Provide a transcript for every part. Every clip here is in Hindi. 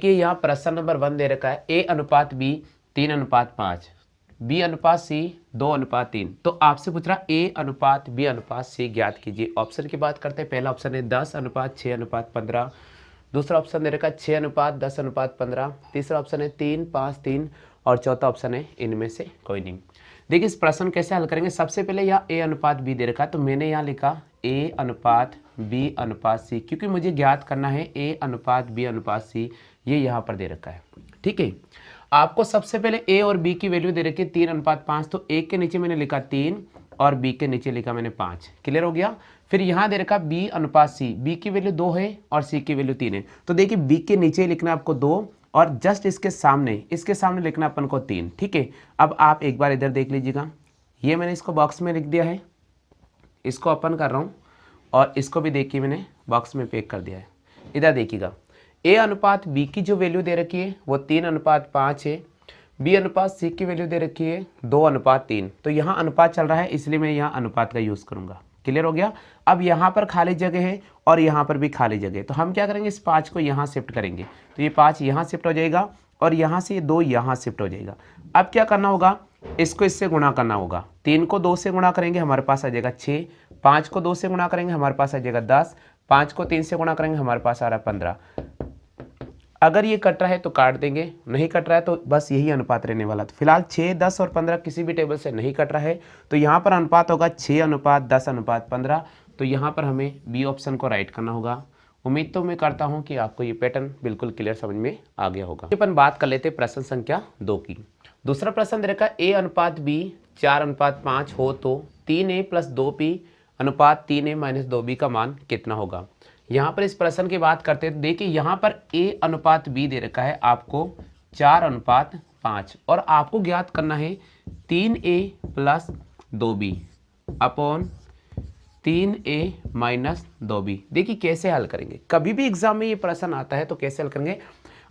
देखिए यहाँ प्रश्न नंबर 1 दे रखा है A/B 3:5, B/C 2:3। तो आपसे पूछ रहा A/B/C ज्ञात कीजिए। ऑप्शन की बात करते हैं। पहला ऑप्शन है 10:6:15, दूसरा ऑप्शन दे रखा है 6:10:15, तीसरा ऑप्शन है 3:5:3 और चौथा ऑप्शन है इनमें से कोई नहीं। देखिए इस प्रश्न कैसे हल करेंगे। सबसे पहले यहाँ A/B दे रखा है, तो मैंने यहाँ लिखा A/B/C, क्योंकि मुझे ज्ञात करना है A/B/C, ये यहाँ पर दे रखा है। ठीक है, आपको सबसे पहले A और B की वैल्यू दे रखी है 3:5, तो A के नीचे मैंने लिखा 3 और B के नीचे लिखा मैंने 5। क्लियर हो गया। फिर यहाँ दे रखा B/C, B की वैल्यू 2 है और C की वैल्यू 3 है। तो देखिए B के नीचे लिखना आपको 2 और जस्ट इसके सामने लिखना अपन को 3। ठीक है, अब आप एक बार इधर देख लीजिएगा, ये मैंने इसको बॉक्स में लिख दिया है, इसको ओपन कर रहा हूँ और इसको भी देखिए मैंने बॉक्स में पैक कर दिया है। इधर देखिएगा A/B की जो वैल्यू दे रखी है वो 3:5 है, B/C की वैल्यू दे रखी है 2:3। तो यहाँ अनुपात चल रहा है, इसलिए मैं यहाँ अनुपात का यूज़ करूँगा। क्लियर हो गया। अब यहाँ पर खाली जगह है और यहाँ पर भी खाली जगह है, तो हम क्या करेंगे, इस 5 को यहाँ शिफ्ट करेंगे, तो ये 5 यहाँ शिफ्ट हो जाएगा और यहाँ से ये 2 यहाँ शिफ्ट हो जाएगा। अब क्या करना होगा, इसको इससे गुणा करना होगा। 3 को 2 से गुणा करेंगे हमारे पास आ जाएगा 6, 5 को 2 से गुणा करेंगे हमारे पास आ जाएगा 10, 5 को 3 से गुणा करेंगे हमारे पास आ रहा है 15। अगर ये कट रहा है तो काट देंगे, नहीं कट रहा है तो बस यही अनुपात रहने वाला। तो फिलहाल 6, 10 और 15 किसी भी टेबल से नहीं कट रहा है, तो यहाँ पर अनुपात होगा 6:10:15। तो यहाँ पर हमें बी ऑप्शन को राइट करना होगा। उम्मीद तो मैं करता हूँ कि आपको ये पैटर्न बिल्कुल क्लियर समझ में आ गया होगा। अपन बात कर लेते हैं प्रश्न संख्या 2 की। दूसरा प्रश्न दे रखा A/B 4:5 हो तो 3A + 2B अनुपात 3A - 2B का मान कितना होगा। यहाँ पर इस प्रश्न की बात करते हैं, देखिए यहाँ पर A/B दे रखा है आपको 4:5 और आपको ज्ञात करना है 3A + 2B upon 3A - 2B। देखिए कैसे हल करेंगे, कभी भी एग्जाम में ये प्रश्न आता है तो कैसे हल करेंगे।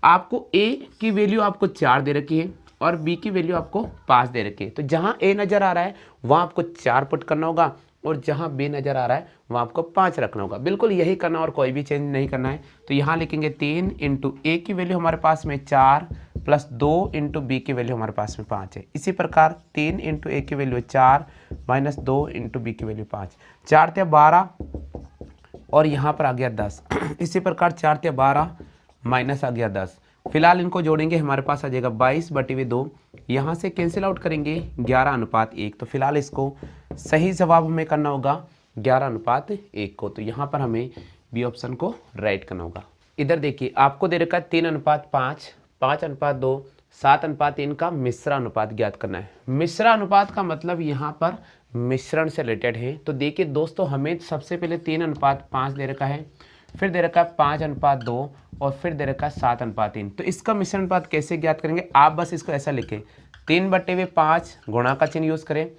आपको A की वैल्यू आपको 4 दे रखी है और B की वैल्यू आपको 5 दे रखी है, तो जहाँ A नज़र आ रहा है वहाँ आपको 4 पुट करना होगा और जहाँ B नज़र आ रहा है वहाँ आपको 5 रखना होगा। बिल्कुल यही करना और कोई भी चेंज नहीं करना है। तो यहाँ लिखेंगे 3 × A की वैल्यू हमारे पास में 4 + 2 × B की वैल्यू हमारे पास में 5 है। इसी प्रकार 3 × A की वैल्यू 4 - 2 × B की वैल्यू 5, 4 × 12 और यहाँ पर आ गया 10। इसी प्रकार 4 × 12 माइनस आ गया 10। फिलहाल इनको जोड़ेंगे हमारे पास आ जाएगा 22/2। यहाँ से कैंसिल आउट करेंगे 11:1। तो फिलहाल इसको सही जवाब हमें करना होगा 11:1 को। तो यहाँ पर हमें बी ऑप्शन को राइट करना होगा। इधर देखिए आपको दे रखा है 3:5, 5:2, 7:3 का मिश्र अनुपात ज्ञात करना है। मिश्र अनुपात का मतलब यहाँ पर मिश्रण से रिलेटेड है। तो देखिए दोस्तों, हमें सबसे पहले 3:5 दे रखा है, फिर दे रखा है 5:2 और फिर दे रखा है 7:3। तो इसका मिश्रण अनुपात कैसे ज्ञात करेंगे, आप बस इसको ऐसा लिखें 3/5 गुणा का चिन्ह यूज़ करें।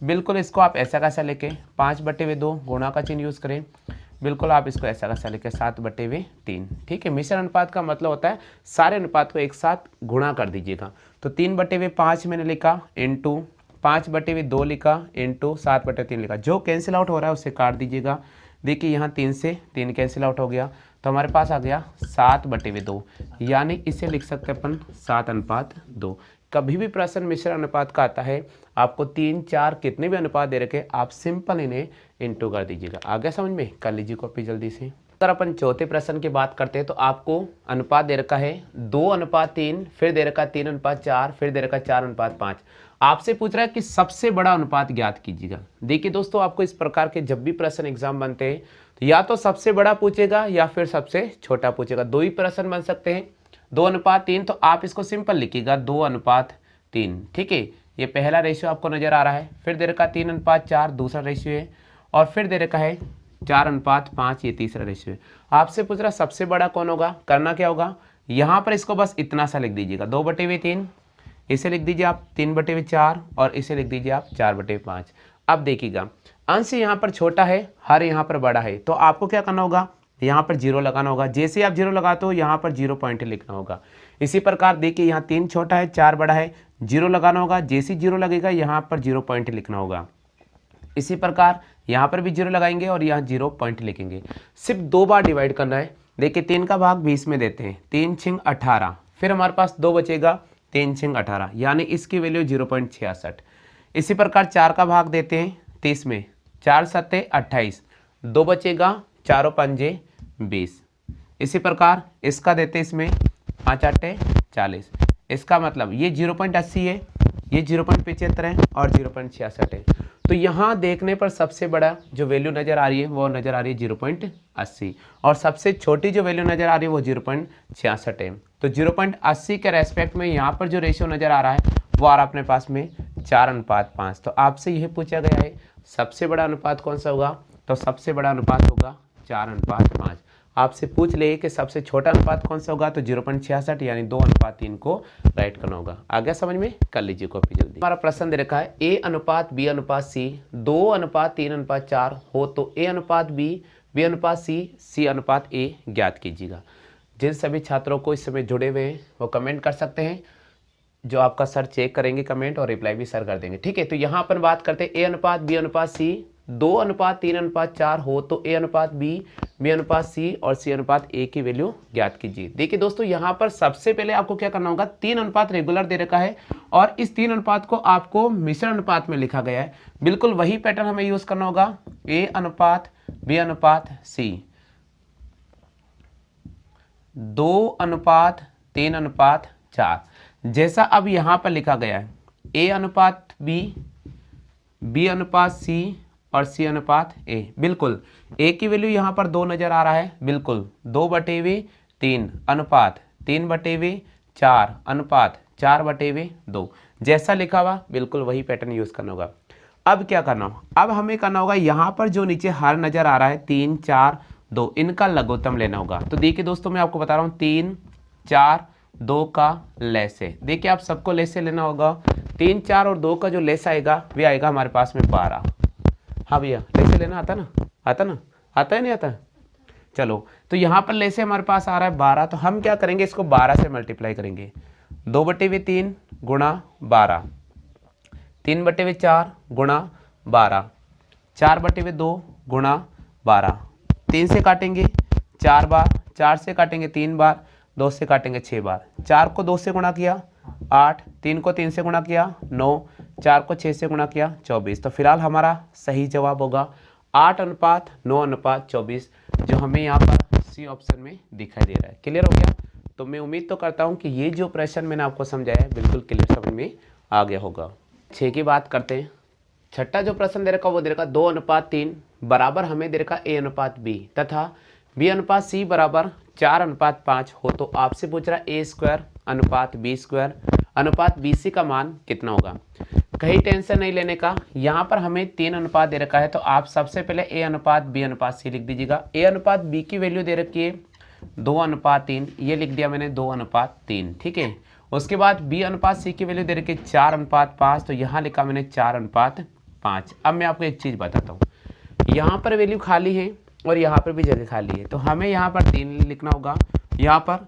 बिल्कुल इसको आप ऐसा कैसा लेके 5/2 गुणा का चिन्ह यूज़ करें। बिल्कुल आप इसको ऐसा कैसा लेके 7/3। ठीक है, मिश्रण अनुपात का मतलब होता है सारे अनुपात को एक साथ गुणा कर दीजिएगा। तो 3/5 मैंने लिखा इंटू 5/2 लिखा इंटू 7/3 लिखा। जो कैंसिल आउट हो रहा है उसे काट दीजिएगा। देखिए यहाँ 3 से 3 कैंसिल आउट हो गया, तो हमारे पास आ गया 7/2, यानी इसे लिख सकते हैं अपन 7:2। कभी भी प्रश्न मिश्र अनुपात का आता है, आपको 3, 4 कितने भी अनुपात दे रखे, आप सिंपल इन्हें इंटू कर दीजिएगा। आगे समझ में, कर लीजिए कॉपी जल्दी से। अगर अपन चौथे प्रश्न की बात करते हैं तो आपको अनुपात दे रखा है 2:3, फिर दे रखा 3:4, फिर दे रखा 4:5। आपसे पूछ रहा है कि सबसे बड़ा अनुपात ज्ञात कीजिएगा। देखिए दोस्तों, आपको इस प्रकार के जब भी प्रश्न एग्जाम बनते हैं तो या तो सबसे बड़ा पूछेगा या फिर सबसे छोटा पूछेगा। 2 ही प्रश्न बन सकते हैं, 2:3। तो आप इसको सिंपल लिखिएगा 2:3। ठीक है, ये पहला रेशियो आपको नजर आ रहा है। फिर दे रखा 3:4 दूसरा रेशियो है और फिर दे रखा है 4:5 ये तीसरा रेशियो है। आपसे पूछ रहा सबसे बड़ा कौन होगा, करना क्या होगा, यहाँ पर इसको बस इतना सा लिख दीजिएगा 2/3, इसे लिख दीजिए आप 3/4 और इसे लिख दीजिए आप 4/5। अब देखिएगा अंश यहाँ पर छोटा है, हर यहाँ पर बड़ा है, तो आपको क्या करना होगा, यहाँ पर 0 लगाना होगा। जैसे आप 0 लगाते हो यहाँ पर 0 पॉइंट लिखना होगा। इसी प्रकार देखिए यहाँ 3 छोटा है 4 बड़ा है, 0 लगाना होगा। जैसे 0 लगेगा यहाँ पर 0 पॉइंट लिखना होगा। इसी प्रकार यहाँ पर भी 0 लगाएंगे और यहाँ 0 पॉइंट लिखेंगे। सिर्फ 2 बार डिवाइड करना है, देखिए 3 का भाग 20 में देते हैं, 3 छिंग 18, फिर हमारे पास 2 बचेगा, 3 छिंग 18, यानी इसकी वैल्यू 0.66। इसी प्रकार 4 का भाग देते हैं 30 में, 4 सत्ते 28, 2 बचेगा, 4 पंजे 20। इसी प्रकार इसका देते इसमें 5 आटे 40, इसका मतलब ये 0.80 है, ये 0.75 है और 0.66 है। तो यहाँ देखने पर सबसे बड़ा जो वैल्यू नज़र आ रही है वो नज़र आ रही है 0.80 और सबसे छोटी जो वैल्यू नज़र आ रही है वो 0.66 है। तो 0.80 के रेस्पेक्ट में यहाँ पर जो रेशियो नज़र आ रहा है वो आ रहा है अपने पास में 4:5। तो आपसे यह पूछा गया है सबसे बड़ा अनुपात कौन सा होगा, तो सबसे बड़ा अनुपात होगा 4:5। आपसे पूछ ले कि सबसे छोटा अनुपात कौन सा होगा, तो 0.66 यानी 2:3 को राइट करना होगा। आ गया समझ में, कर लीजिए कॉपी जल्दी। हमारा प्रश्न दे रखा है A अनुपात B अनुपात C 2:3:4 हो तो A अनुपात B अनुपात C अनुपात A ज्ञात कीजिएगा। जिन सभी छात्रों को इस समय जुड़े हुए हैं वो कमेंट कर सकते हैं, जो आपका सर चेक करेंगे कमेंट और रिप्लाई भी सर कर देंगे। ठीक है, तो यहाँ अपन बात करते हैं A अनुपात B अनुपात C 2:3:4 हो तो A अनुपात B अनुपात C और C अनुपात A की वैल्यू ज्ञात कीजिए। देखिए दोस्तों, यहाँ पर सबसे पहले आपको क्या करना होगा, 3 अनुपात रेगुलर दे रखा है और इस 3 अनुपात को आपको मिश्रण अनुपात में लिखा गया है। बिल्कुल वही पैटर्न हमें यूज करना होगा, A अनुपात B अनुपात C 2:3:4 जैसा अब यहाँ पर लिखा गया है A अनुपात B अनुपात C और C अनुपात A। बिल्कुल A की वैल्यू यहाँ पर 2 नजर आ रहा है, बिल्कुल 2/3 अनुपात 3/4 अनुपात 4/2 जैसा लिखा हुआ बिल्कुल वही पैटर्न यूज करना होगा। अब क्या करना होगा, अब हमें करना होगा यहाँ पर जो नीचे हार नजर आ रहा है 3 4 2 इनका लघुत्तम लेना होगा। तो देखिए दोस्तों, मैं आपको बता रहा हूँ 3 4 2 का लेसे, देखिए आप सबको लेसे लेना होगा। 3 4 और 2 का जो लेस आएगा वे आएगा हमारे पास में 12। हाँ भैया, लेसे लेना आता ना, आता ना, आता है नहीं आता? चलो, तो यहाँ पर लेसे हमारे पास आ रहा है 12, तो हम क्या करेंगे, इसको 12 से मल्टीप्लाई करेंगे। 2/3 गुणा 12, 3/4 गुणा 12, 4/2 गुणा 12, 3 से काटेंगे 4 बार, 4 से काटेंगे 3 बार, 2 से काटेंगे 6 बार। 4 को 2 से गुणा किया 8, 3 को 3 से गुणा किया 9, 4 को 6 से गुणा किया 24। तो फिलहाल हमारा सही जवाब होगा 8:9:24, जो हमें यहाँ पर सी ऑप्शन में दिखाई दे रहा है। क्लियर हो गया? तो मैं उम्मीद तो करता हूँ कि ये जो प्रश्न मैंने आपको समझाया है बिल्कुल क्लियर समझ में आ गया होगा। 6 की बात करते हैं। छठा जो प्रश्न दे रखा वो दे रखा 2:3 बराबर हमें दे रखा A अनुपात B तथा B अनुपात C बराबर 4:5 हो तो आपसे पूछ रहा A² अनुपात B² अनुपात BC का मान कितना होगा। कहीं टेंशन नहीं लेने का, यहाँ पर हमें 3 अनुपात दे रखा है तो आप सबसे पहले A अनुपात B अनुपात C लिख दीजिएगा। A अनुपात B की वैल्यू दे रखी है 2:3, ये लिख दिया मैंने 2:3, ठीक है। उसके बाद B अनुपात C की वैल्यू दे रखी है 4:5, तो यहाँ लिखा मैंने 4:5। अब मैं आपको एक चीज़ बताता हूँ, यहाँ पर वैल्यू खाली है और यहाँ पर भी जगह खाली है, तो हमें यहाँ पर 3 लिखना होगा, यहाँ पर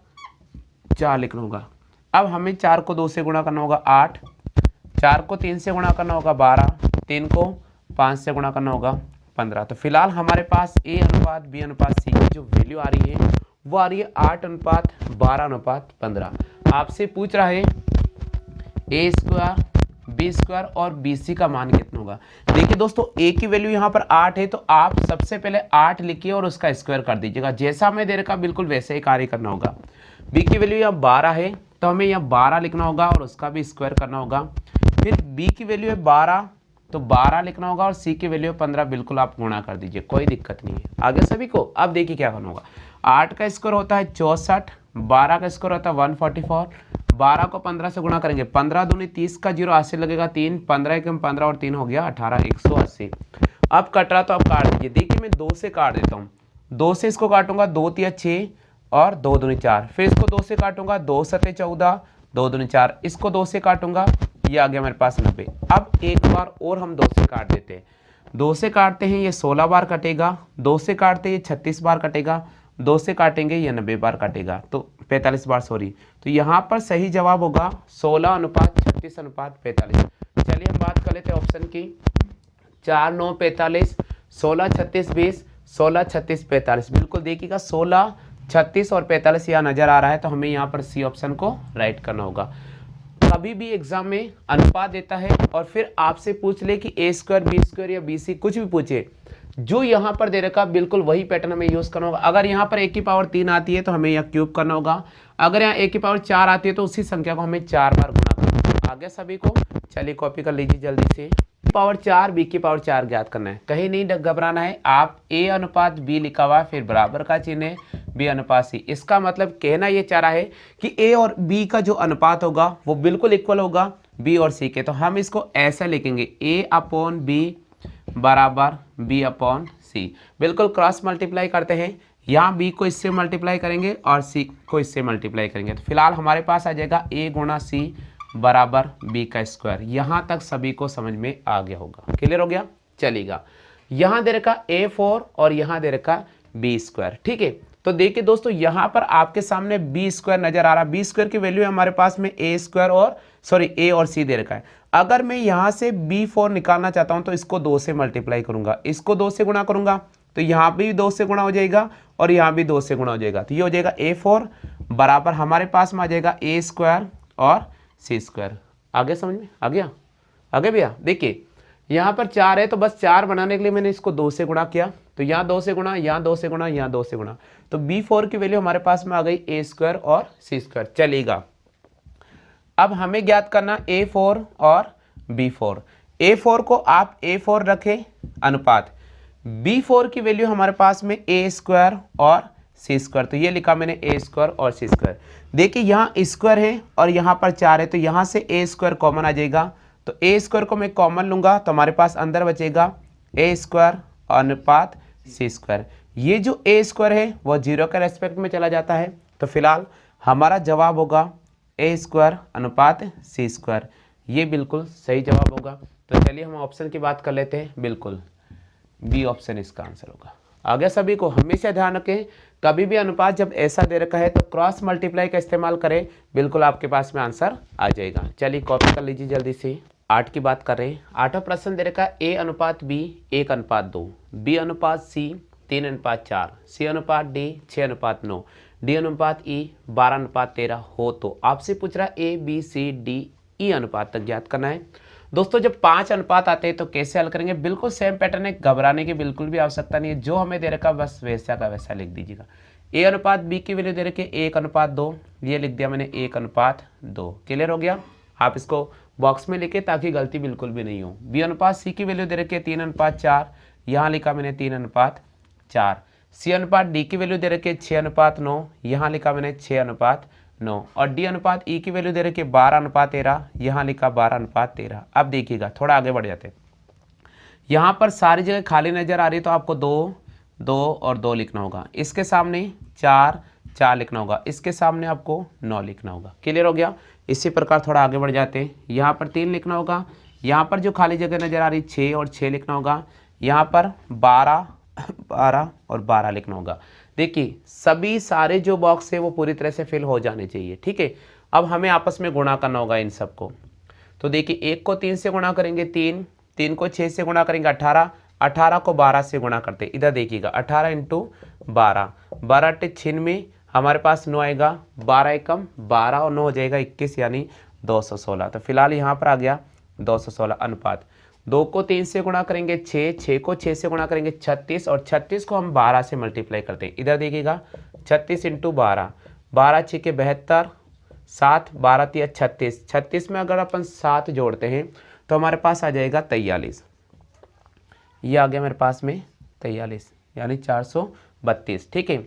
4 लिखना होगा। अब हमें 4 को 2 से गुणा करना होगा 8, 4 को 3 से गुणा करना होगा 12, 3 को 5 से गुणा करना होगा 15। तो फिलहाल हमारे पास A अनुपात B अनुपात C की जो वैल्यू आ रही है वो आ रही है 8:12:15। आपसे पूछ रहा है A² B² और BC का मान कितना होगा। देखिए दोस्तों, A की वैल्यू यहाँ पर 8 है तो आप सबसे पहले 8 लिखिए और उसका स्क्वायर कर दीजिएगा। जैसा हमें दे रखा बिल्कुल वैसे ही कार्य करना होगा। B की वैल्यू यहाँ 12 है तो हमें यहाँ 12 लिखना होगा और उसका भी स्क्वायर करना होगा। फिर B की वैल्यू है 12 तो 12 लिखना होगा और C की वैल्यू है 15, बिल्कुल आप गुणा कर दीजिए, कोई दिक्कत नहीं है। आगे सभी को अब देखिए क्या करना होगा। 8 का स्क्वायर होता है 64, 12 का स्क्वायर होता है 144, 12 को 15 से गुणा करेंगे, 15 दूनी 30 का 0 80 लगेगा 3, 15 एकम 15 और 3 हो गया 18, 180। अब कट रहा तो अब काट दीजिए। देखिए मैं 2 से काट देता हूँ, 2 से इसको काटूंगा 2 3 6 और 2 दूनी 4, फिर इसको 2 से काटूंगा 2 7 14, 2 दूनी 4, इसको 2 से काटूंगा, ये आ गया मेरे पास 90। अब एक बार और हम 2 से काट देते हैं, 2 से काटते हैं ये 16 बार कटेगा, 2 से काटते हैं 36 बार कटेगा, 2 से काटेंगे ये 90 बार काटेगा, तो 45 बार सॉरी। तो यहाँ पर सही जवाब होगा 16:36:45। चलिए हम बात कर लेते हैं ऑप्शन की। 4 9 45, 16 36 20, 16 36 45। बिल्कुल देखिएगा 16 36 और 45 यहाँ नज़र आ रहा है, तो हमें यहाँ पर सी ऑप्शन को राइट करना होगा। कभी भी एग्जाम में अनुपात देता है और फिर आपसे पूछ ले कि ए स्क्वायर बी स्क्वायर या बी सी कुछ भी पूछे, जो यहाँ पर दे रखा बिल्कुल वही पैटर्न हमें यूज़ करना होगा। अगर यहाँ पर ए की पावर 3 आती है तो हमें यहाँ क्यूब करना होगा, अगर यहाँ ए की पावर 4 आती है तो उसी संख्या को हमें 4 बार गुणा करना होगा। आगे सभी को चलिए कॉपी कर लीजिए जल्दी से। पावर 4 बी की पावर 4 ज्ञात करना है, कहीं नहीं घबराना है। आप ए अनुपात बी लिखा हुआ फिर बराबर का चिन्ह है बी अनुपात सी, इसका मतलब कहना ये चाह रहा है कि ए और बी का जो अनुपात होगा वो बिल्कुल इक्वल होगा बी और सी के। तो हम इसको ऐसा लिखेंगे ए अपॉन बी बराबर बी अपॉन सी, बिल्कुल क्रॉस मल्टीप्लाई करते हैं। यहाँ बी को इससे मल्टीप्लाई करेंगे और सी को इससे मल्टीप्लाई करेंगे, तो फिलहाल हमारे पास आ जाएगा ए गुणा सी बराबर बी का स्क्वायर। यहाँ तक सभी को समझ में आ गया होगा, क्लियर हो गया। चलेगा, यहाँ दे रखा A4 और यहाँ दे रखा बी स्क्वायर, ठीक है। तो देखिए दोस्तों, यहाँ पर आपके सामने बी स्क्वायर नजर आ रहा है। बी स्क्वायर की वैल्यू है हमारे पास में ए स्क्वायर और ए और सी दे रखा है। अगर मैं यहाँ से B4 निकालना चाहता हूँ तो इसको 2 से मल्टीप्लाई करूंगा, इसको 2 से गुणा करूंगा, तो यहाँ भी 2 से गुणा हो जाएगा और यहाँ भी 2 से गुणा हो जाएगा। तो ये हो जाएगा A4 बराबर हमारे पास में आ जाएगा ए स्क्वायर और सी स्क्वायर। आगे समझ में आ गया? आगे भैया देखिए, यहाँ पर 4 है तो बस 4 बनाने के लिए मैंने इसको 2 से गुणा किया, तो यहाँ 2 से गुणा, यहाँ 2 से गुणा, यहाँ 2 से गुणा, तो B4 की वैल्यू हमारे पास में आ गई ए स्क्वायर और सी स्क्वायर। चलेगा, अब हमें ज्ञात करना A4 और B4। A4 को आप A4 रखें अनुपात, B4 की वैल्यू हमारे पास में ए स्क्वायर और सी स्क्वायर, तो ये लिखा मैंने ए स्क्वायर और सी स्क्वायर। देखिए यहाँ स्क्वायर है और यहाँ पर 4 है, तो यहाँ से ए स्क्वायर कॉमन आ जाएगा, तो ए स्क्वायर को मैं कॉमन लूँगा तो हमारे पास अंदर बचेगा ए स्क्वायर अनुपात सी स्क्वायर। ये जो ए स्क्वायर है वो 0 के रेस्पेक्ट में चला जाता है, तो फिलहाल हमारा जवाब होगा ए स्क्वायर अनुपात सी स्क्वायर। ये बिल्कुल सही जवाब होगा। तो चलिए हम ऑप्शन की बात कर लेते हैं, बिल्कुल बी ऑप्शन इसका आंसर होगा। आगे सभी को हमेशा ध्यान रखें, कभी भी अनुपात जब ऐसा दे रखा है तो क्रॉस मल्टीप्लाई का इस्तेमाल करें, बिल्कुल आपके पास में आंसर आ जाएगा। चलिए कॉपी कर लीजिए जल्दी से। 8 की बात कर रहे हैं। 8वां प्रश्न दे रखा है ए अनुपात बी 1 अनुपात 2, बी अनुपात सी 3 अनुपात 4, सी अनुपात डी 6 अनुपात 9, डी अनुपात ई 12 अनुपात 13 हो तो आपसे पूछ रहा है A B C D E अनुपात तक ज्ञात करना है। दोस्तों जब 5 अनुपात आते हैं तो कैसे हल करेंगे, बिल्कुल सेम पैटर्न है, घबराने की बिल्कुल भी आवश्यकता नहीं है। जो हमें दे रखा बस वैसा का वैसा लिख दीजिएगा। ए अनुपात बी की वैल्यू दे रखी है 1 अनुपात 2, ये लिख दिया मैंने 1 अनुपात 2। क्लियर हो गया? आप इसको बॉक्स में लिखे ताकि गलती बिल्कुल भी नहीं हो। बी अनुपात सी की वैल्यू दे रखी है 3 अनुपात 4, यहाँ लिखा मैंने 3 अनुपात 4। सी अनुपात डी की वैल्यू दे रखी है 6 अनुपात 9, यहाँ लिखा मैंने 6 अनुपात 9। और डी अनुपात ई की वैल्यू दे रखी है 12 अनुपात 13, यहाँ लिखा 12 अनुपात 13। अब देखिएगा थोड़ा आगे बढ़ जाते हैं, यहाँ पर सारी जगह खाली नजर आ रही है तो आपको 2 2 और 2 लिखना होगा, इसके सामने 4 4 लिखना होगा, इसके सामने आपको 9 लिखना होगा। क्लियर हो गया? इसी प्रकार थोड़ा आगे बढ़ जाते हैं, यहाँ पर 3 लिखना होगा, यहाँ पर जो खाली जगह नजर आ रही 6 और 6 लिखना होगा, यहाँ पर 12 12 और 12 लिखना होगा। देखिए सभी सारे जो बॉक्स है वो पूरी तरह से फिल हो जाने चाहिए, ठीक है। अब हमें आपस में गुणा करना होगा इन सबको। तो देखिए 1 को 3 से गुणा करेंगे 3, 3 को 6 से गुणा करेंगे 18, 18 को 12 से गुणा करते, इधर देखिएगा 18 इंटू 12, 12 × 6 में हमारे पास 9 आएगा, 12 एकम 12 और 9 हो जाएगा 21, यानी 216। तो फिलहाल यहाँ पर आ गया 216 अनुपात। 2 को 3 से गुणा करेंगे 6, 6 को 6 से गुणा करेंगे 36, और 36 को हम 12 से मल्टीप्लाई करते हैं। इधर देखिएगा 36 इंटू 12, 12 6 के 72, 7 12 3 36, 36 में अगर अपन 7 जोड़ते हैं तो हमारे पास आ जाएगा 43। ये आ गया मेरे पास में 43, यानी 432, ठीक है।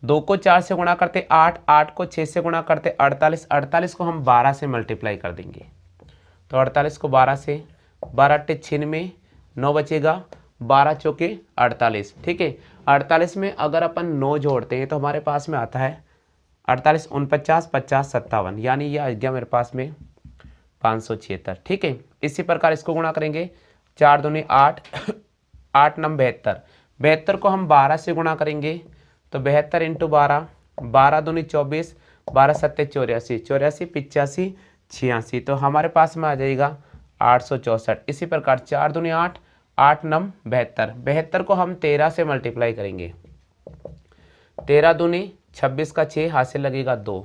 2 को 4 से गुणा करते 8, 8 को 6 से गुणा करते 48, 48 को हम 12 से मल्टीप्लाई कर देंगे, तो 48 को 12 से, 12 × 6 में 9 बचेगा, 12 चौके 48, ठीक है। 48 में अगर अपन 9 जोड़ते हैं तो हमारे पास में आता है 48 49 50 57, यानी ये आ गया मेरे पास में 576, ठीक है। इसी प्रकार इसको गुणा करेंगे, 4 दूनी 8, 8 9 72, 72 को हम 12 से गुणा करेंगे तो 72 इंटू 12, 12 दूनी 24, 12 7 84, 84 85 86, तो हमारे पास में आ जाएगा 864। इसी प्रकार 4 दूनी 8, 8 9 72, 72 को हम 13 से मल्टीप्लाई करेंगे, 13 दूनी 26 का 6 हासिल लगेगा 2,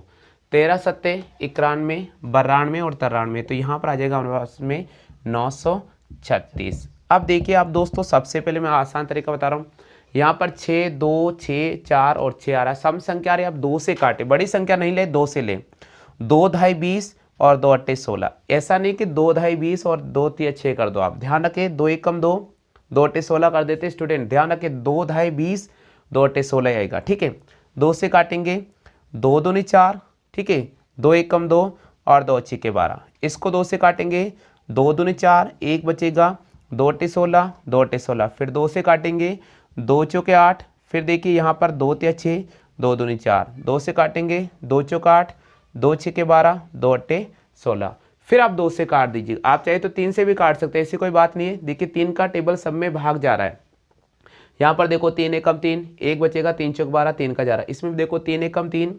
13 सत्ते 91, 92 और 93, तो यहाँ पर आ जाएगा हमारे पास में 936। अब देखिए आप दोस्तों, सबसे पहले मैं आसान तरीका बता रहा हूँ। यहाँ पर 6, 2, 6, 4 और 6 आ रहा है। सम संख्या आ रही है, आप 2 से काटे, बड़ी संख्या नहीं ले, 2 से ले। 2 ढाई 20 और 2 अट्ठे 16। ऐसा नहीं कि 2 ढाई 20 और 2 तिया 6 कर दो। आप ध्यान रखें, 2 एकम 2, 2 अट्ठे 16 कर देते स्टूडेंट। ध्यान रखें, 2 ढाई 20, 2 अट्ठे 16 आएगा। ठीक है, 2 से काटेंगे, 2 दूनी 4, ठीक है, 2 एकम 2 और 2 अच्छी के 12। इसको 2 से काटेंगे, 2 दूनी 4, 1 बचेगा, 2 अट्ठे 16, 2 अट्ठे 16, फिर 2 से काटेंगे, 2 चौके 8, फिर देखिए यहाँ पर 2 तिया 6, 2 दूनी 4, 2 से काटेंगे, 2 चौके 8, 2 छः के 12, 2 अट्ठे 16, फिर आप 2 से काट दीजिए। आप चाहे तो 3 से भी काट सकते हैं, ऐसी कोई बात नहीं है। देखिए 3 का टेबल सब में भाग जा रहा है। यहाँ पर देखो 3 एकम 3, 1 बचेगा, 3 चौक 12, 3 का जा रहा है। इसमें देखो 3 एकम 3,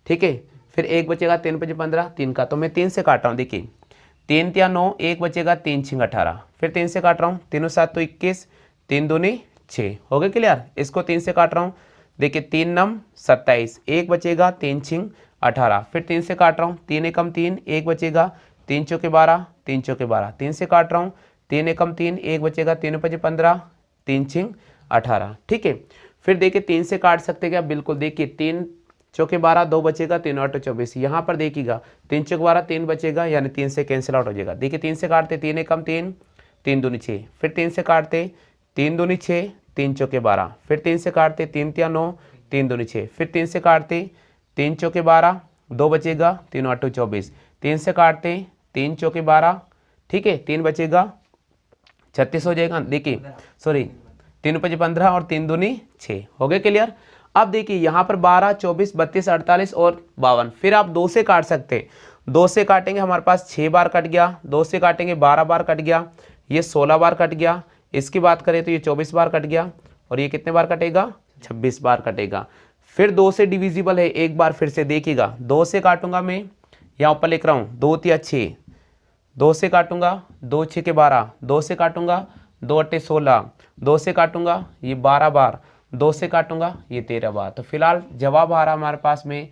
ठीक है, फिर 1 बचेगा, 3 5 15, 3 का, तो मैं 3 से काट रहा हूँ। देखिए 3 तिया 9, 1 बचेगा, 3 6 18, फिर 3 से काट रहा हूँ, 3 7 तो 21, 3 दूनी 6, हो गए क्लियर। इसको 3 से काट रहा हूँ, देखिए 3 नम 27, 1 बचेगा, 3 6 18, फिर 3 से काट रहा हूँ, 3 एकम 3, 1 बचेगा, 3 चौके 12, 3 चौके 12, 3 से काट रहा हूँ, 3 एकम 3, 1 बचेगा, 3 5 15, 3 6 18, ठीक है। फिर देखिए 3 से काट सकते क्या, बिल्कुल। देखिए 3 चौके 12, 2 बचेगा, 3 8 24, यहाँ पर देखिएगा 3 चौके 12, 3 बचेगा, यानी 3 से कैंसिल आउट हो जाएगा। देखिए 3 से काटते, 3 एकम 3, 3 दूनी 6, फिर 3 से काटते, 3 दूनी 6, 3 चौके 12, फिर 3 से काटते, 3 तिया 9, 3 दूनी 6, फिर 3 से काटते, 3 चौके 12, 2 बचेगा, 3 8 24, 3 से काटते, 3 चौके 12, ठीक है, 3 बचेगा, 36 हो जाएगा। देखिए सॉरी, 3 5 15 और 3 दूनी 6, हो गए क्लियर। अब देखिए यहाँ पर 12, 24, 32, 48 और 52, फिर आप 2 से काट सकते हैं। 2 से काटेंगे, हमारे पास 6 बार कट गया, 2 से काटेंगे 12 बार कट गया, ये 16 बार कट गया। इसकी बात करें तो ये 24 बार कट गया, और ये कितने बार कटेगा, 26 बार कटेगा। फिर 2 से डिविजिबल है, एक बार फिर से देखिएगा, 2 से काटूंगा मैं, यहाँ ऊपर लिख रहा हूँ 2 तिया 6, 2 से काटूंगा, 2 6 के 12, 2 से काटूंगा, 2 अट्ठे 16, 2 से काटूंगा, ये 12 बार, 2 से काटूंगा, ये 13 बार। तो फिलहाल जवाब आ रहा हमारे पास में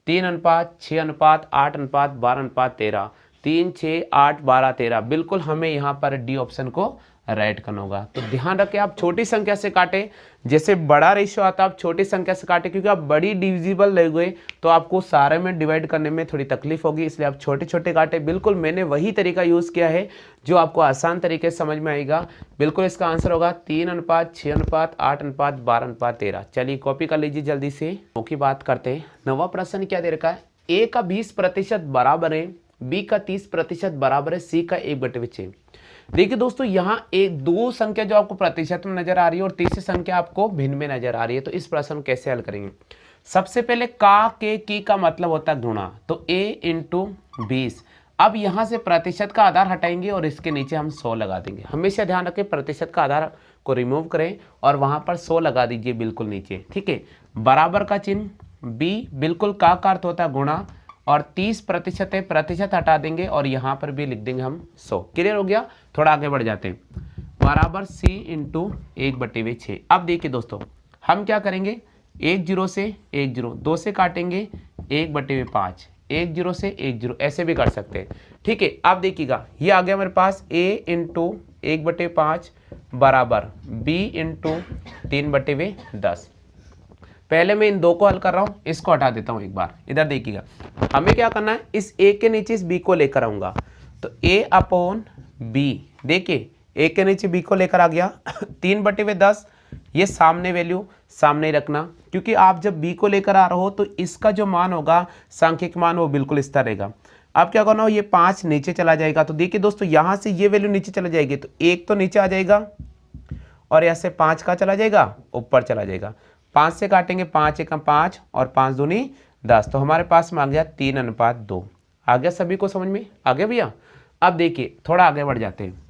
3 अनुपात 6 अनुपात 8 अनुपात 12 अनुपात 13, 3 6 8 12 13। बिल्कुल हमें यहाँ पर डी ऑप्शन को राइट करना होगा। तो ध्यान रखें, आप छोटी संख्या से काटे, जैसे बड़ा रेशियो आता है आप छोटी संख्या से काटे, क्योंकि आप बड़ी डिविजिबल ले गए तो आपको सारे में डिवाइड करने में थोड़ी तकलीफ होगी, इसलिए आप छोटे छोटे काटे। बिल्कुल मैंने वही तरीका यूज़ किया है जो आपको आसान तरीके से समझ में आएगा। बिल्कुल इसका आंसर होगा 3 अनुपात 6 अनुपात 8 अनुपात 12 अनुपात 13। चलिए कॉपी कर लीजिए जल्दी से। की बात करते हैं। नवा प्रश्न क्या दे रखा है, ए का 20% बराबर है, बी का 30% बराबर है, सी का 1/6। देखिए दोस्तों, यहाँ एक दो संख्या जो आपको प्रतिशत में नजर आ रही है और तीसरी संख्या आपको भिन्न में नजर आ रही है। तो इस प्रश्न को कैसे हल करेंगे। सबसे पहले का के की का मतलब होता है गुणा, तो a इंटू 20। अब यहाँ से प्रतिशत का आधार हटाएंगे और इसके नीचे हम 100 लगा देंगे। हमेशा ध्यान रखें, प्रतिशत का आधार को रिमूव करें और वहां पर 100 लगा दीजिए बिल्कुल नीचे, ठीक है। बराबर का चिन्ह, b बिल्कुल का अर्थ होता है गुणा, और 30% है, प्रतिशत हटा देंगे और यहाँ पर भी लिख देंगे हम 100। क्लियर हो गया। थोड़ा आगे बढ़ जाते हैं। बराबर c इंटू 1/6। अब देखिए दोस्तों, हम क्या करेंगे, 1 0 से 1 0, 2 से काटेंगे 1/5, 1 0 से 1 0, ऐसे भी कर सकते हैं, ठीक है। अब देखिएगा, ये आ गया मेरे पास a इंटू 1/5 बराबर b इंटू 3/10। पहले मैं इन दो को हल कर रहा हूँ, इसको हटा देता हूँ एक बार। इधर देखिएगा, हमें क्या करना है, इस a के नीचे इस b को लेकर आऊंगा, तो a/b। देखिए a के नीचे b को लेकर आ गया 3/10। ये सामने वैल्यू सामने रखना, क्योंकि आप जब b को लेकर आ रहे हो तो इसका जो मान होगा, सांख्यिक मान, वो बिल्कुल इस तरह रहेगा। अब क्या करना हो, ये 5 नीचे चला जाएगा। तो देखिए दोस्तों, यहाँ से ये वैल्यू नीचे चला जाएगी, तो 1 तो नीचे आ जाएगा और यहाँ से 5 का चला जाएगा, ऊपर चला जाएगा। 5 से काटेंगे, 5 एकम 5 और 5 दूनी 10, तो हमारे पास में आ गया 3:2। आ गया, सभी को समझ में आ गया भैया। अब देखिए थोड़ा आगे बढ़ जाते हैं।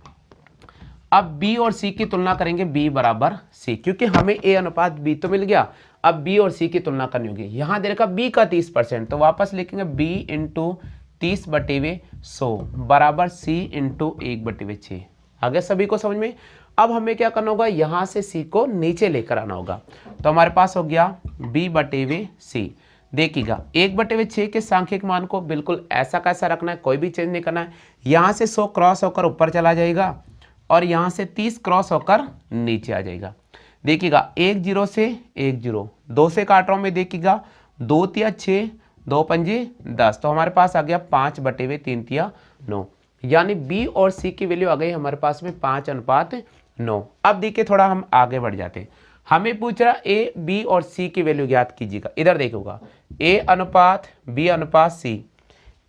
अब b और c की तुलना करेंगे, b बराबर c, क्योंकि हमें a अनुपात b तो मिल गया। अब b और c की तुलना करनी होगी। यहाँ दे रखा b का 30%, तो वापस लिखेंगे b इंटू 30/100 बराबर c इंटू 1/6। आ गया सभी को समझ में। अब हमें क्या करना होगा, यहाँ से c को नीचे लेकर आना होगा। तो हमारे पास हो गया b/c। देखिएगा 1/6 के सांख्यिक मान को बिल्कुल ऐसा कैसा रखना है, कोई भी चेंज नहीं करना है। यहाँ से 100 क्रॉस होकर ऊपर चला जाएगा और यहाँ से 30 क्रॉस होकर नीचे आ जाएगा। देखिएगा 1 0 से 1 0, 2 से काट रहा हूँ मैं, देखिएगा 2 तिया 6, 2 पंजे 10, तो हमारे पास आ गया 5/3 तिया 9, यानी बी और सी की वैल्यू आ गई हमारे पास में 5:9। अब देखिए थोड़ा हम आगे बढ़ जाते हैं, हमें पूछ रहा ए बी और सी की वैल्यू ज्ञात कीजिएगा। इधर देखोगा ए अनुपात बी अनुपात सी,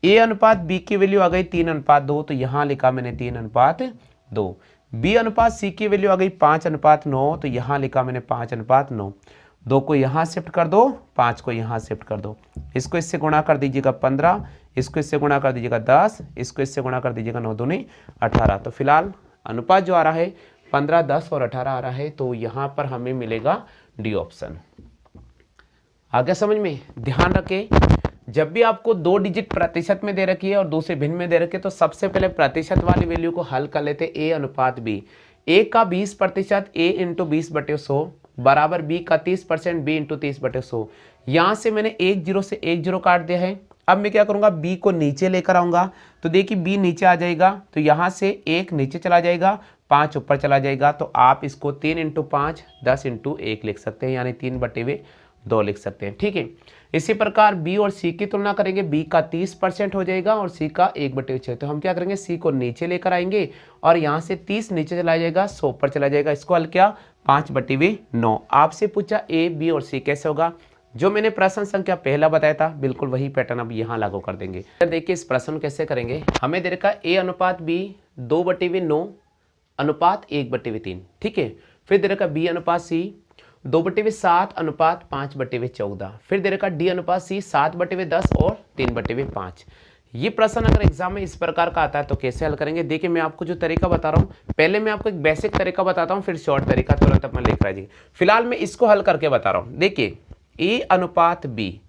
ए अनुपात बी की वैल्यू आ गई 3:2, तो यहाँ लिखा मैंने 3:2। बी अनुपात सी की वैल्यू आ गई 5:9, तो यहाँ लिखा मैंने 5:9। 2 को यहाँ शिफ्ट कर दो, 5 को यहाँ शिफ्ट कर दो, इसको इससे गुणा कर दीजिएगा 15, इसको इससे गुणा कर दीजिएगा 10, इसको इससे गुणा कर दीजिएगा 9 दूनी 18। तो फिलहाल अनुपात जो आ रहा है 15, 10 और 18 आ रहा है, तो यहाँ पर हमें मिलेगा डी ऑप्शन। आगे समझ में? ध्यान रखें, जब भी आपको 2 डिजिट प्रतिशत में दे रखी है और दूसरे भिन्न में दे रखी है, तो सबसे पहले प्रतिशत वाली वैल्यू को हल कर लेते ए अनुपात बी। ए का 20% ए इंटू 20/100 बराबर बी का 30% बी इंटू 30/100। यहाँ से मैंने 1 0 से 1 0 काट दिया है। अब मैं क्या करूँगा, बी को नीचे लेकर आऊँगा, तो देखिए बी नीचे आ जाएगा, तो यहाँ से 1 नीचे चला जाएगा, 5 ऊपर चला जाएगा, तो आप इसको 3 × 5 10 × 1 लिख सकते हैं, यानी 3/2 लिख सकते हैं। ठीक है, इसी प्रकार बी और सी की तुलना करेंगे, बी का 30% हो जाएगा और सी का 1/6। तो हम क्या करेंगे, सी को नीचे लेकर आएंगे और यहाँ से 30 नीचे चला जाएगा, 100 ऊपर चला जाएगा, इसको हल किया 5/9। आपसे पूछा ए बी और सी कैसे होगा, जो मैंने प्रश्न संख्या पहला बताया था बिल्कुल वही पैटर्न अब यहाँ लागू कर देंगे। देखिए इस प्रश्न कैसे करेंगे, हमें दे रखा ए अनुपात बी 2/9 अनुपात 1/3। ठीक है, फिर दे रखा बी अनुपात सी 2/7 अनुपात 5/14, फिर दे रखा डी अनुपात सी 7/10 और 3/5। ये प्रश्न अगर एग्जाम में इस प्रकार का आता है तो कैसे हल करेंगे, देखिए मैं आपको जो तरीका बता रहा हूँ, पहले मैं आपको एक बेसिक तरीका बताता हूँ, फिर शॉर्ट तरीका तुरंत अपना लेकर आ जाइए। फिलहाल मैं इसको हल करके बता रहा हूँ। देखिए ए अनुपात बी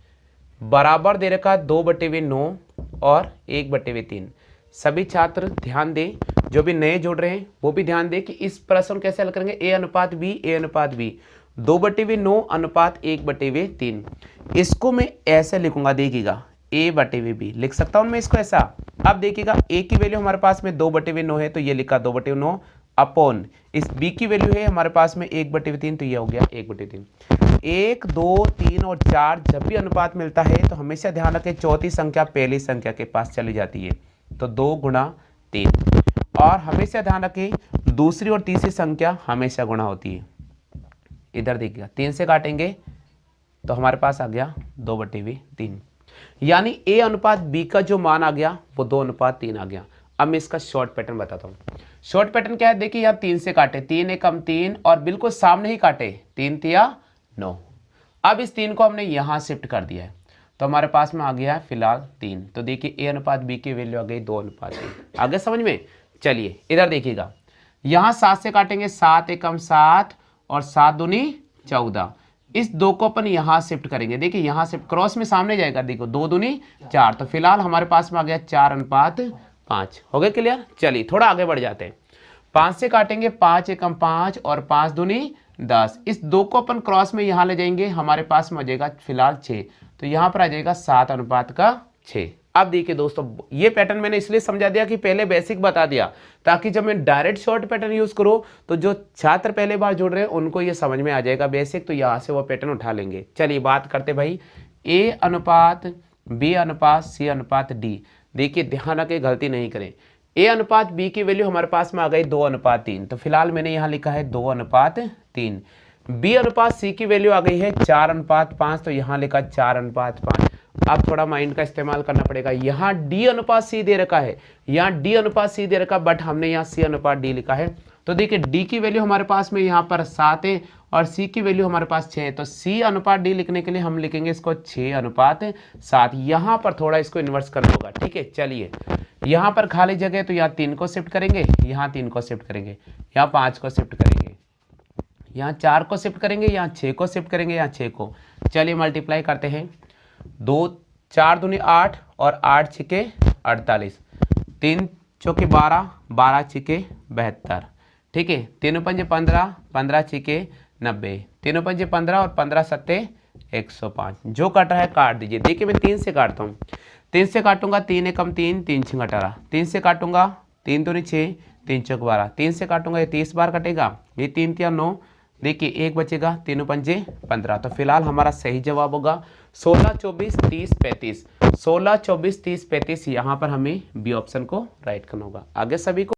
बराबर दे रखा 2/9 और 1/3। सभी छात्र ध्यान दें, जो भी नए जुड़ रहे हैं वो भी ध्यान दें कि इस प्रश्न कैसे हल करेंगे। ए अनुपात बी 2/9 अनुपात 1/3, इसको मैं ऐसे लिखूंगा, देखिएगा a/b लिख सकता हूं मैं इसको ऐसा। अब देखिएगा a की वैल्यू हमारे पास में 2/9 है, तो ये लिखा 2/9 अपॉन इस b की वैल्यू है हमारे पास में 1/3, तो ये हो गया 1/3। 1 2 3 और 4 जब भी अनुपात मिलता है तो हमेशा ध्यान रखें चौथी संख्या पहली संख्या के पास चली जाती है, तो 2 × 3, और हमेशा ध्यान रखें दूसरी और तीसरी संख्या हमेशा गुणा होती है। इधर देखिएगा 3 से काटेंगे तो हमारे पास आ गया 2/3, यानी ए अनुपात बी का जो मान आ गया वो 2:3 आ गया। अब मैं इसका शॉर्ट पैटर्न बताता हूँ। शॉर्ट पैटर्न क्या है, देखिए यहाँ 3 से काटे, 3 × 3 और बिल्कुल सामने ही काटे, 3 × 9। अब इस 3 को हमने यहाँ शिफ्ट कर दिया है, तो हमारे पास में आ गया है फिलहाल 3। तो देखिए ए अनुपात बी की वैल्यू आ गई 2:3। आगे समझ में? चलिए इधर देखिएगा, यहाँ 7 से काटेंगे, 7 × 7 और 7 दूनी 14। इस 2 को अपन यहाँ शिफ्ट करेंगे, देखिए यहाँ शिफ्ट क्रॉस में सामने जाएगा, देखो 2 दूनी 4, तो फिलहाल हमारे पास में आ गया 4:5। हो गया क्लियर? चलिए थोड़ा आगे बढ़ जाते हैं। 5 से काटेंगे, 5 × 5 और 5 दूनी 10। इस 2 को अपन क्रॉस में यहाँ ले जाएंगे, हमारे पास में आ जाएगा फिलहाल 6, तो यहाँ पर आ जाएगा 7:6। अब देखिए दोस्तों, ये पैटर्न मैंने इसलिए समझा दिया कि पहले बेसिक बता दिया, ताकि जब मैं डायरेक्ट शॉर्ट पैटर्न यूज करूँ तो जो छात्र पहले बार जुड़ रहे हैं उनको ये समझ में आ जाएगा बेसिक, तो यहाँ से वो पैटर्न उठा लेंगे। चलिए बात करते भाई ए अनुपात बी अनुपात सी अनुपात डी। देखिए ध्यान रखें, गलती नहीं करें। ए अनुपात बी की वैल्यू हमारे पास में आ गई 2:3, तो फिलहाल मैंने यहाँ लिखा है 2:3। बी अनुपात सी की वैल्यू आ गई है 4:5, तो यहाँ लिखा 4:5। अब थोड़ा माइंड का इस्तेमाल करना पड़ेगा। यहाँ डी अनुपात सी दे रखा है, यहाँ डी अनुपात सी दे रखा, बट हमने यहाँ सी अनुपात डी लिखा है, तो देखिए डी की वैल्यू हमारे पास में यहाँ पर 7 है और सी की वैल्यू हमारे पास 6 है, तो सी अनुपात डी लिखने के लिए हम लिखेंगे इसको 6:7। यहाँ पर थोड़ा इसको इन्वर्स करना होगा। ठीक है, चलिए यहाँ पर खाली जगह, तो यहाँ 3 को शिफ्ट करेंगे, यहाँ 3 को शिफ्ट करेंगे, यहाँ 5 को शिफ्ट करेंगे, यहाँ 4 को शिफ्ट करेंगे, यहाँ 6 को शिफ्ट करेंगे, यहाँ 6 को। चलिए मल्टीप्लाई करते हैं, 2 4 दूनी 8 और 8 छिके 48, 3 चौके 12, 12 छिके 72। ठीक है, 3 पंजे 15, 15 छिके 90, 3 पंजे 15 और 15 सत्ते 105। जो कट रहा है काट दीजिए। देखिए मैं 3 से काटता हूँ, 3 से काटूंगा 3 एकम 3, 3 छंग 18, 3 से काटूंगा 3 दूनी 6, 3 चौक 12, 3 से काटूंगा ये 30 बार कटेगा, ये 3 तिया 9, देखिए एक बचेगा, 3 पंजे 15। तो फिलहाल हमारा सही जवाब होगा 16, 24, 30, 35। 16, 24, 30, 35 यहाँ पर हमें बी ऑप्शन को राइट करना होगा। आगे सभी को